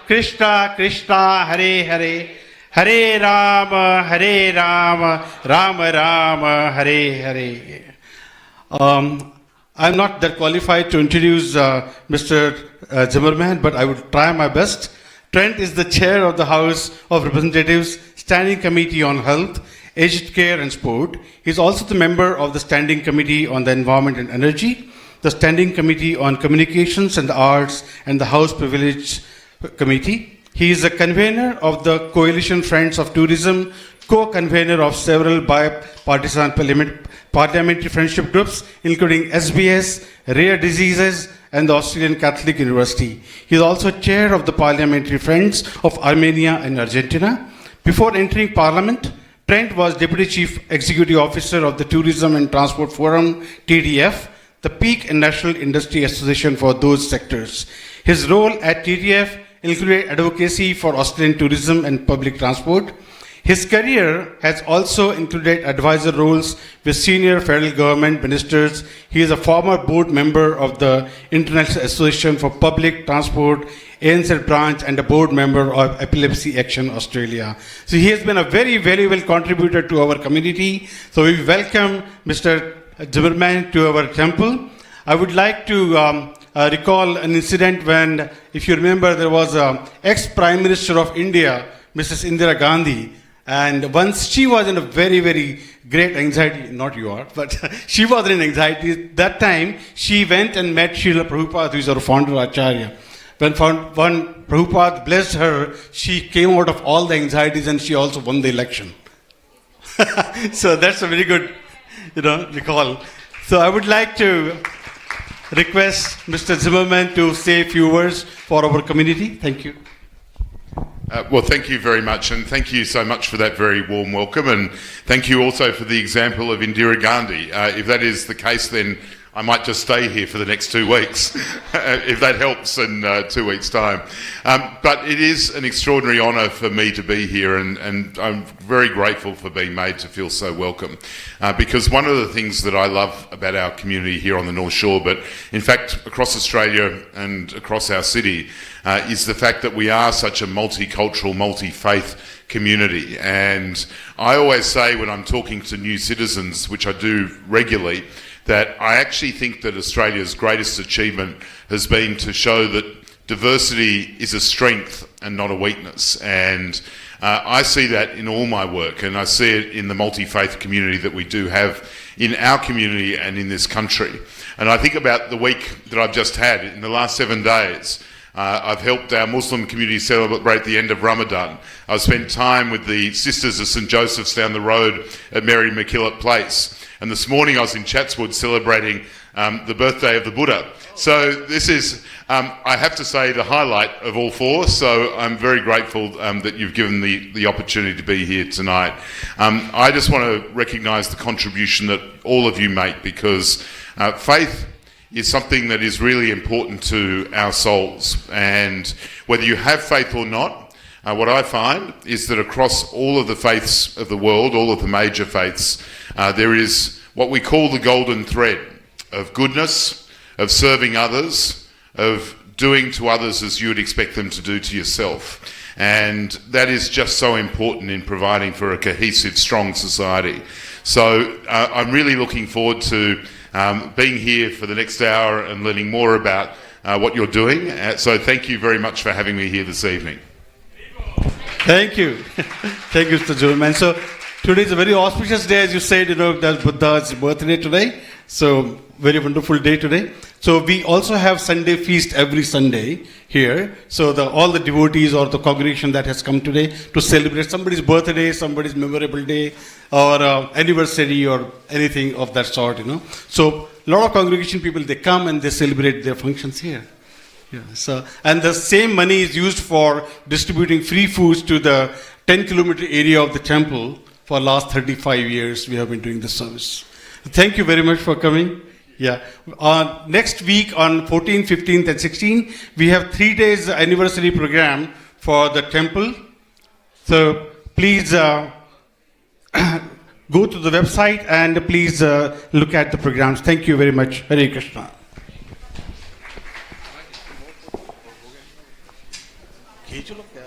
Krishna Krishna Hare Hare, Hare Rama, Rama Rama, Hare Hare. I'm not that qualified to introduce Mr. Zimmerman, but I would try my best. Trent is the chair of the House of Representatives Standing Committee on Health, Aged Care and Sport. He is also the member of the Standing Committee on the Environment and Energy, the Standing Committee on Communications and the Arts, and the House Privilege Committee. He is a convener of the Coalition Friends of Tourism, co-convener of several bipartisan parliamentary friendship groups, including SBS, Rare Diseases, and the Australian Catholic University. He is also chair of the Parliamentary Friends of Armenia and Argentina. Before entering Parliament, Trent was Deputy Chief Executive Officer of the Tourism and Transport Forum, TTF, the peak and national industry association for those sectors. His role at TTF included advocacy for Australian tourism and public transport. His career has also included advisor roles with senior federal government ministers. He is a former board member of the International Association for Public Transport, ANZ branch, and a board member of Epilepsy Action Australia. So he has been a very valuable contributor to our community. So we welcome Mr. Zimmerman to our temple. I would like to recall an incident when, if you remember, there was an ex-Prime Minister of India, Mrs. Indira Gandhi, and once she was in a very, very great anxiety, not you are, but she was in anxiety. That time, she went and met Srila Prabhupada, who is our founder Acharya. When Prabhupada blessed her, she came out of all the anxieties and she also won the election. So that's a very good, recall. So I would like to request Mr. Zimmerman to say a few words for our community. Thank you. Well, thank you very much, and thank you so much for that very warm welcome, and thank you also for the example of Indira Gandhi. If that is the case, then I might just stay here for the next 2 weeks, if that helps in 2 weeks' time. But it is an extraordinary honour for me to be here, and I'm very grateful for being made to feel so welcome. Because one of the things that I love about our community here on the North Shore, but in fact across Australia and across our city, is the fact that we are such a multicultural, multi-faith community. And I always say when I'm talking to new citizens, which I do regularly, that I actually think that Australia's greatest achievement has been to show that diversity is a strength and not a weakness. And I see that in all my work, and I see it in the multi-faith community that we do have in our community and in this country. And I think about the week that I've just had. In the last 7 days, I've helped our Muslim community celebrate the end of Ramadan. I've spent time with the Sisters of St Joseph's down the road at Mary MacKillop Place. And this morning I was in Chatswood celebrating the birthday of the Buddha. So this is, I have to say, the highlight of all four. So I'm very grateful that you've given the opportunity to be here tonight. I just want to recognise the contribution that all of you make, because faith is something that is really important to our souls. And whether you have faith or not, what I find is that across all of the faiths of the world, all of the major faiths, there is what we call the golden thread of goodness, of serving others, of doing to others as you would expect them to do to yourself. And that is just so important in providing for a cohesive, strong society. So I'm really looking forward to being here for the next hour and learning more about what you're doing. So thank you very much for having me here this evening. Thank you. Thank you, Mr. Zimmerman. So today is a very auspicious day, as you said, that's Buddha's birthday today. So very wonderful day today. So we also have Sunday feast every Sunday here. So all the devotees or the congregation that has come today to celebrate somebody's birthday, somebody's memorable day, or anniversary, or anything of that sort, So a lot of congregation people, they come and they celebrate their functions here. Yeah. So, and the same money is used for distributing free foods to the 10-kilometer area of the temple. For last 35 years, we have been doing this service. Thank you very much for coming. Yeah. Next week on 14th, 15th, and 16th, we have 3 days anniversary program for the temple. So please go to the website and please look at the programs. Thank you very much. Hare Krishna. खींच लो क्या